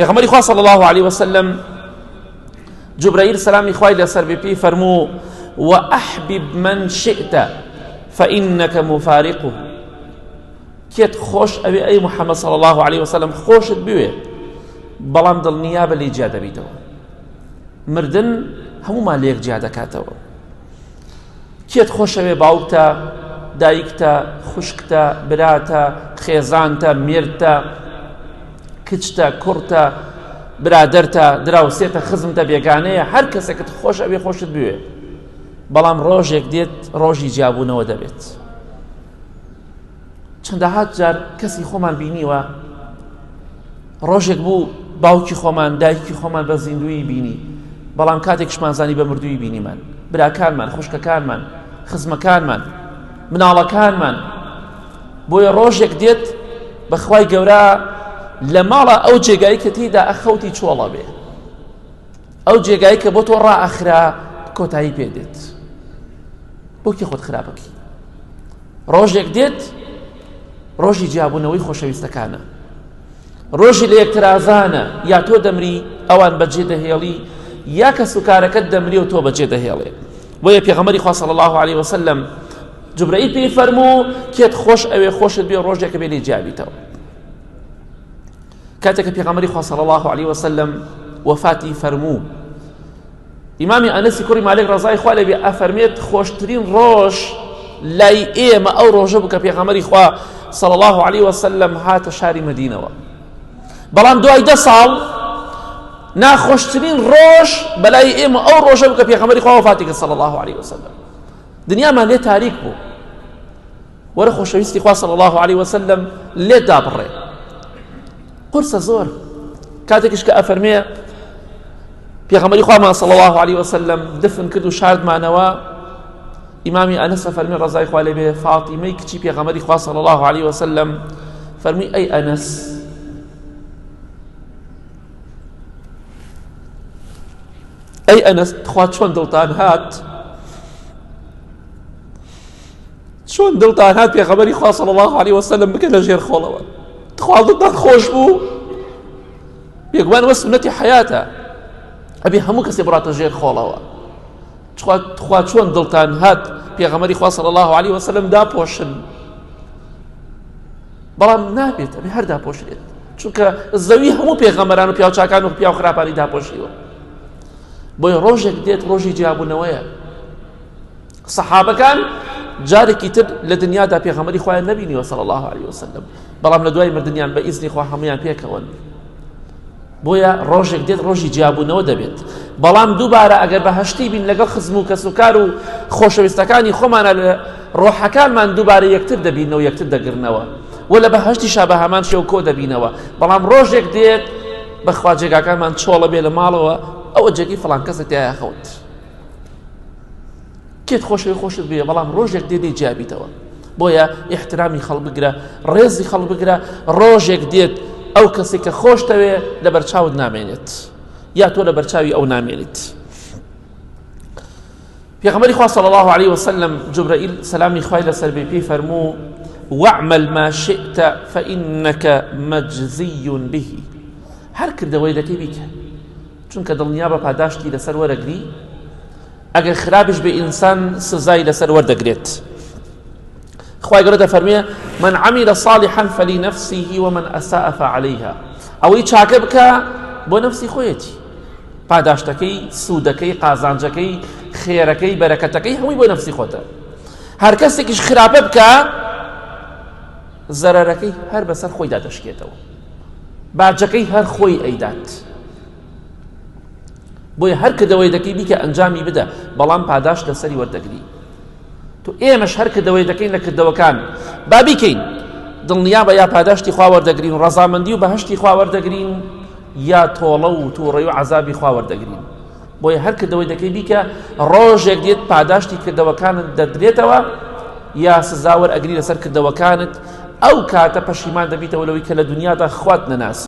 پێغەمبەری خوا صلی الله عليه وسلم جبرائیل سلامی خوای لەسەر بێ پێی فەرموو وأحبب من شئت فإنك مفارقه کێت خۆش ئەوێ ئەی محەممەد صلی الله عليه وسلم خۆشت بوێ بەڵام دڵنیا بە لێی جیا دەبیتەوە. مردن هەموومان لێک جیا دەکاتەوە. کێت خۆشەوێ باوکتە، دایکتە، خوشکتە، براتە، خێزانتە، مێردتە، کچتە، کوڕتە، برادەرتە، دراوسێتە، خزمتە، بێگانەیە، هەر کەسێکت خۆش ئەوێ خۆشت بوێ بەڵام ڕۆژێک دێت ڕۆژی جیابوونەوە دەبێت. چەندەهات جار کەسی خۆمان بینیوە ڕۆژێک بوو باوکی خۆمان دایکی خۆمان بە زیندوی بینی بەڵام کاتێکشمان زانی بە مردووی بینیمان، براکانمان، خوشکەکانمان، خزمەکانمان، مناڵەکانمان. بۆیە ڕۆژێک دێت بەخوای گەورە لە ماڵە ئەو جێگایی کە تێیدا ئەخەوتی چۆڵە بێ، ئەو جێگایی کە بۆ تۆ ڕائەخرا کۆتایی پێ دێت. بۆ کێ خۆت خراپەکەی؟ ڕۆژێک دێت ڕۆژی جیابوونەوەی خۆشەویستەکانە، ڕۆژی لە یەکترازانە، یا تۆ دەمری ئەوان بەجێ دەهێڵی یا کە سوکارەکەت دەمری و تۆ بەجێ دەهێڵێ. بۆیە پێغەمبەری خوا صلی الله عليه وسلم جبرائیل پێی فەرموو کێت خۆش ئەوێ خۆشت بێ ڕۆژێکە بێ لێی جیابیتەوە. کاتێککە پێغەمبەری خوا صلی الله عليه وسلم وفاتی فەرموو، ئیمامی ئەنەسی کوڕی مالک ڕەزای خوا لێبێ ئەفەرمێت خۆشترین ڕۆژ لای ئێمە ئەو ڕۆژە بوو کە پێغەمبەری خوا صلی الله عليه وسلم هاتە شاری مەدینەوە. بەڵام دوای 10 ساڵ ناخۆشترین ڕۆژ بەلای ئێمە ئەو ڕۆژە بوو کە پێغەمبەری خوا وفاتی کرد صلی الله عليه وسلم. دنیامان لێ تاریک بوو. وەرە خۆشەویستی خوا صلی الله عليه وسلم لێت دابڕێ. قرسە زۆر. کاتێکش کە ئەفەرمێ پێغەمبەری خوامان صلی الله عليه وسلم دفن کرد و شاردمانەوە، ئیمامی ئەنەس ئەفەرمێ ڕەزای خوا لێبێ فاتیمەی کچی پێغەمبەری خوا صلی الله عليه وسلم فەرمی ئەی ئەنەس، ئەی ئەنەس، خوا چۆن دڵتان هات، چۆن دڵتان هات پێغەمبەری خوا صلی الله عليه وسلم بکە لە ژێر خۆڵەوە، خوا دڵتان خۆش بوو؟ بێگومان وە سنەتی حەیاتە، ئەبێ هەموو کەسێ بڕاتە ژێر خۆڵەوە. خوا چۆن دڵتان هات پێغەمبەری خوا صلی الله عليه وسلم داپۆشن، بەڵام نابێت ئەبێ هەر داپۆشرێت، چونکە زەوی هەموو پێغەمبەران و پیاوچاکان و پیاو خراپانی داپۆشیوە. بۆیە ڕۆژێک دێت ڕۆژی جیابوونەوەیە. سەحابەکان جارێکی تر لە دنیادا پێغەمبەری خوایان نەبینیوە صلی الله عليه وسلم، بەڵام لە دوای مردنیان بە ئیزنی خوا هەمویان پێکەون. بۆیە ڕۆژێک دێت ڕۆژی جیابوونەوە دەبێت. بەڵام دووبارە ئەگەر بەهەشتی بین لەگەڵ خزم و کەسوکار و خۆشەویستەکانی خۆمانە لە ڕۆحەکانمان دووبارە یەکتر دەبینەوە، یەکتر دەگرنەوە و لە بەهەشتیشا بە هەمان شێو کۆ دەبینەوە. بەڵام ڕۆژێک دێت بەخوا جێگاکانمان چۆڵە بێ لە ماڵەوە ئەوە جێگەی فڵان کەسە تایە خەوت. کێت خۆشەوی خۆشت بێ بەڵام ڕۆژێک دێت جیابیتەوە. بۆیە ئیحترامی خەڵک بگرە، ڕێزی خەڵک بگرە. ڕۆژێک دێت ئەو کەسێک کە خۆشتەوێ لە بەرچاوت نامێنێت یا تۆ لە بەرچاوی ئەو نامێنیت. پێغەمبەری خوا صلی الله عليه وسلم جبرائیل سلامی خوای لەسەر بێ پێی فەرموو واعمل ما شئت فإنك مجزي به. هەر کردەوەی دەکەی بیکە، چونکە دڵنیا بە پاداشتی لەسەر وەرەگری، ئەگەر خراپش بێ ئینسان سزای لەسەر وەردەگرێت. خوای گەورە دەفەرمێ من عمل صالحا فلنفسه ومن أساء فعليها. ئەوەی چاکە بکە بۆ نەفسی خۆیەتی، پاداشتەکەی، سوودەکەی، قازانجەکەی، خێرەکەی، بەرەکەتەکەی هەمووی بۆ نەفسی خۆتە. هەر کەسێکیش خراپە بکە زەرەرەکەی هەر بەسەر خۆیدا دەشکێتەوە، باجەکەی هەر خۆی ئەیدات. بۆیە هەر کردەوەی دەکەی بیکە ئەنجامی بدە، بەڵام پاداش لەسەری وەردەگری. تو ئێمەش هەر کردەوەی دەکەین لە کردەوەکان با بیکەین، دڵنیا بە یا پاداشتی خوا وەردەگرین، ڕەزامەندی و بەهەشتی خوا وەردەگرین، یا تۆڵە و تووڕێی و عەزابی خوا وەردەگرین. بۆیە هەر کردەوەی دەکەی بیکە ڕۆژێک دێت پاداشتی کردەوەکانت دەدرێتەوە یا سزا وەرئەگری لەسەر کردەوەکانت. ئەو کاتە پەشیمان دەبیتەوە لەوەی کە لە دنیادا خوات نەناسی.